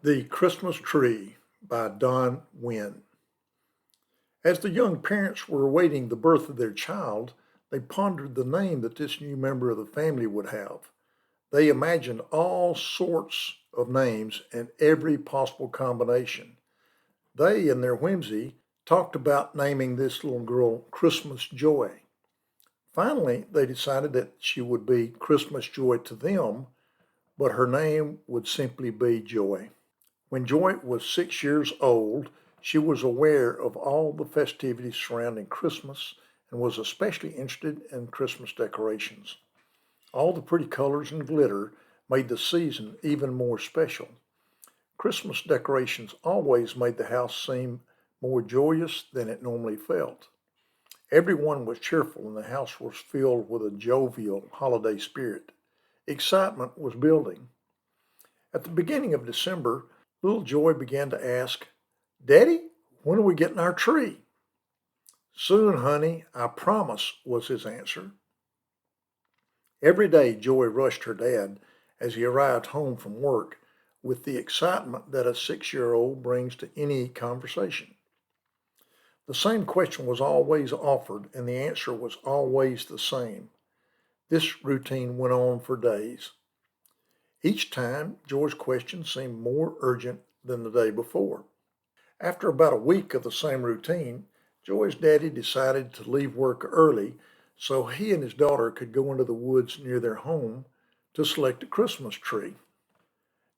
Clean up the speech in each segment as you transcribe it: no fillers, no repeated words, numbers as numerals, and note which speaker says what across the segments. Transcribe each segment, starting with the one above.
Speaker 1: The Christmas Tree by Don Wynne. As the young parents were awaiting the birth of their child, they pondered the name that this new member of the family would have. They imagined all sorts of names and every possible combination. They, in their whimsy, talked about naming this little girl Christmas Joy. Finally, they decided that she would be Christmas Joy to them, but her name would simply be Joy. When Joy was 6 years old, she was aware of all the festivities surrounding Christmas and was especially interested in Christmas decorations. All the pretty colors and glitter made the season even more special. Christmas decorations always made the house seem more joyous than it normally felt. Everyone was cheerful and the house was filled with a jovial holiday spirit. Excitement was building. At the beginning of December, little Joy began to ask, "Daddy, when are we getting our tree?" "Soon, honey, I promise," was his answer. Every day, Joy rushed her dad as he arrived home from work with the excitement that a 6-year-old brings to any conversation. The same question was always offered, and the answer was always the same. This routine went on for days. Each time, Joy's question seemed more urgent than the day before. After about a week of the same routine, Joy's daddy decided to leave work early so he and his daughter could go into the woods near their home to select a Christmas tree.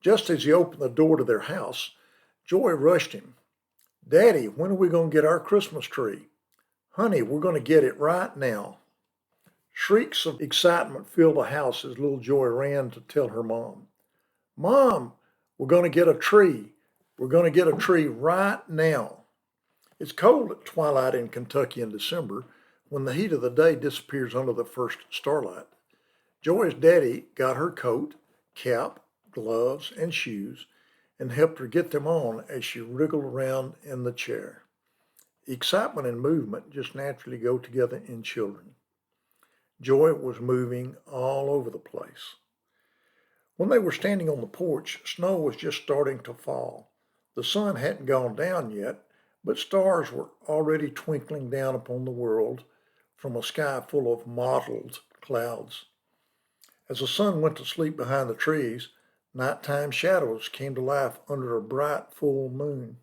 Speaker 1: Just as he opened the door to their house, Joy rushed him. "Daddy, when are we going to get our Christmas tree?" "Honey, we're going to get it right now." Shrieks of excitement filled the house as little Joy ran to tell her mom. "Mom, we're going to get a tree. We're going to get a tree right now." It's cold at twilight in Kentucky in December when the heat of the day disappears under the first starlight. Joy's daddy got her coat, cap, gloves, and shoes and helped her get them on as she wriggled around in the chair. Excitement and movement just naturally go together in children. Joy was moving all over the place. When they were standing on the porch, snow was just starting to fall. The sun hadn't gone down yet, but stars were already twinkling down upon the world from a sky full of mottled clouds. As the sun went to sleep behind the trees, nighttime shadows came to life under a bright full moon.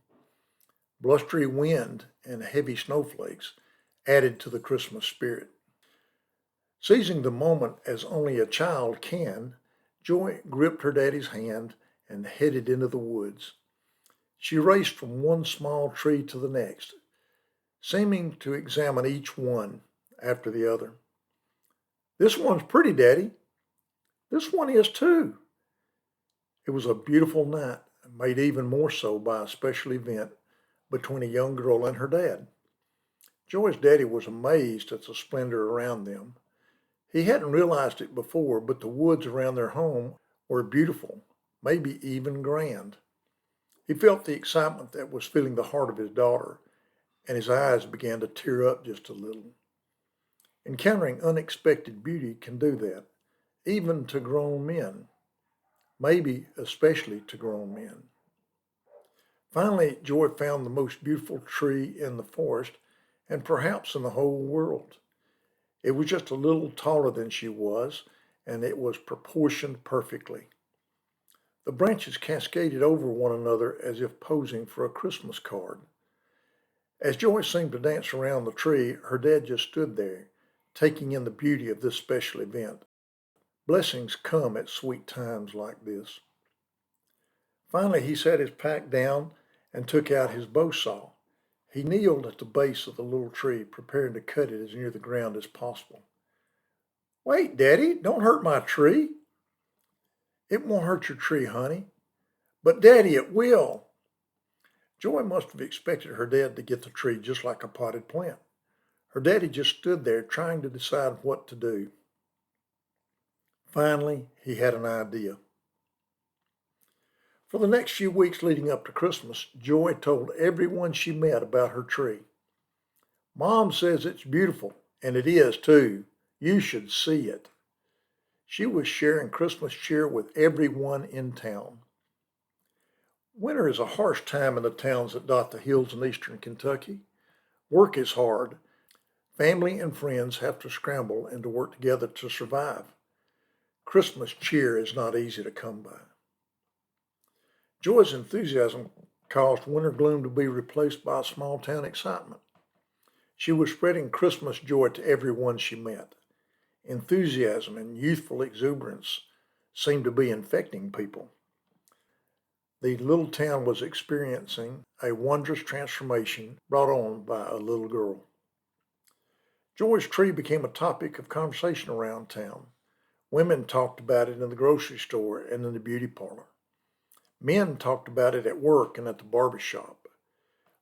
Speaker 1: Blustery wind and heavy snowflakes added to the Christmas spirit. Seizing the moment as only a child can, Joy gripped her daddy's hand and headed into the woods. She raced from one small tree to the next, seeming to examine each one after the other. "This one's pretty, Daddy." "This one is too." It was a beautiful night, made even more so by a special event between a young girl and her dad. Joy's daddy was amazed at the splendor around them. He hadn't realized it before, but the woods around their home were beautiful, maybe even grand. He felt the excitement that was filling the heart of his daughter, and his eyes began to tear up just a little. Encountering unexpected beauty can do that, even to grown men, maybe especially to grown men. Finally, Joy found the most beautiful tree in the forest and perhaps in the whole world. It was just a little taller than she was, and it was proportioned perfectly. The branches cascaded over one another as if posing for a Christmas card. As Joy seemed to dance around the tree, her dad just stood there, taking in the beauty of this special event. Blessings come at sweet times like this. Finally, he set his pack down and took out his bow saw. He kneeled at the base of the little tree, preparing to cut it as near the ground as possible. "Wait, Daddy, don't hurt my tree." "It won't hurt your tree, honey." "But Daddy, it will." Joy must have expected her dad to get the tree just like a potted plant. Her daddy just stood there trying to decide what to do. Finally, he had an idea. For the next few weeks leading up to Christmas, Joy told everyone she met about her tree. "Mom says it's beautiful, and it is too. You should see it." She was sharing Christmas cheer with everyone in town. Winter is a harsh time in the towns that dot the hills in eastern Kentucky. Work is hard. Family and friends have to scramble and to work together to survive. Christmas cheer is not easy to come by. Joy's enthusiasm caused winter gloom to be replaced by small town excitement. She was spreading Christmas joy to everyone she met. Enthusiasm and youthful exuberance seemed to be infecting people. The little town was experiencing a wondrous transformation brought on by a little girl. Joy's tree became a topic of conversation around town. Women talked about it in the grocery store and in the beauty parlor. Men talked about it at work and at the barber shop.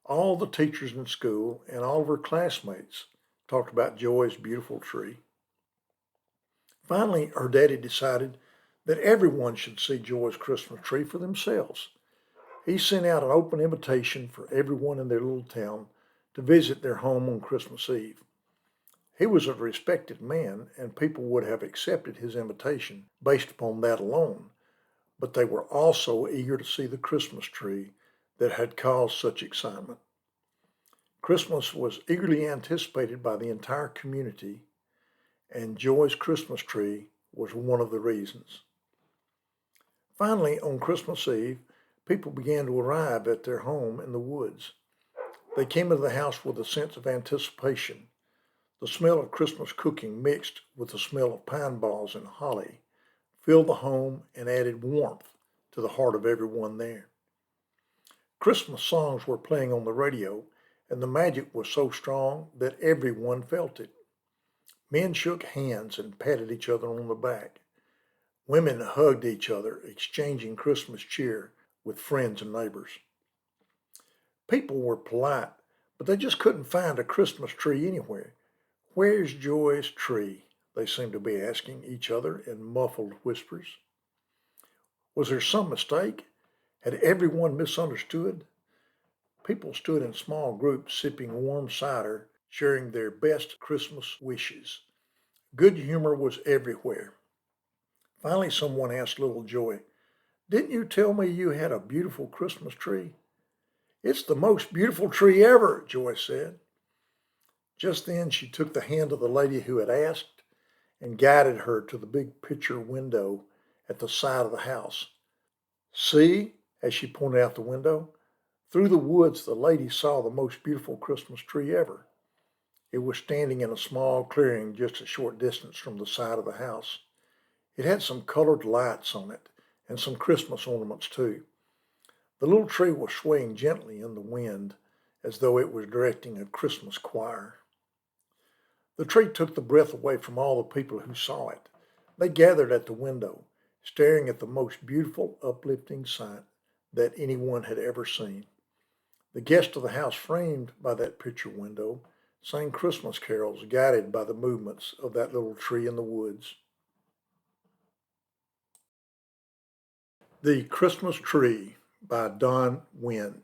Speaker 1: All the teachers in school and all of her classmates talked about Joy's beautiful tree. Finally, her daddy decided that everyone should see Joy's Christmas tree for themselves. He sent out an open invitation for everyone in their little town to visit their home on Christmas Eve. He was a respected man, and people would have accepted his invitation based upon that alone, but they were also eager to see the Christmas tree that had caused such excitement. Christmas was eagerly anticipated by the entire community, and Joy's Christmas tree was one of the reasons. Finally, on Christmas Eve, people began to arrive at their home in the woods. They came into the house with a sense of anticipation. The smell of Christmas cooking mixed with the smell of pine boughs and holly filled the home and added warmth to the heart of everyone there. Christmas songs were playing on the radio, and the magic was so strong that everyone felt it. Men shook hands and patted each other on the back. Women hugged each other, exchanging Christmas cheer with friends and neighbors. People were polite, but they just couldn't find a Christmas tree anywhere. "Where's Joy's tree?" they seemed to be asking each other in muffled whispers. Was there some mistake? Had everyone misunderstood? People stood in small groups sipping warm cider, sharing their best Christmas wishes. Good humor was everywhere. Finally, someone asked little Joy, "Didn't you tell me you had a beautiful Christmas tree?" "It's the most beautiful tree ever," Joy said. Just then she took the hand of the lady who had asked and guided her to the big picture window at the side of the house. "See," as she pointed out the window, through the woods the lady saw the most beautiful Christmas tree ever. It was standing in a small clearing just a short distance from the side of the house. It had some colored lights on it and some Christmas ornaments too. The little tree was swaying gently in the wind as though it was directing a Christmas choir. The tree took the breath away from all the people who saw it. They gathered at the window, staring at the most beautiful, uplifting sight that anyone had ever seen. The guests of the house framed by that picture window sang Christmas carols guided by the movements of that little tree in the woods. The Christmas Tree by Don Wynn.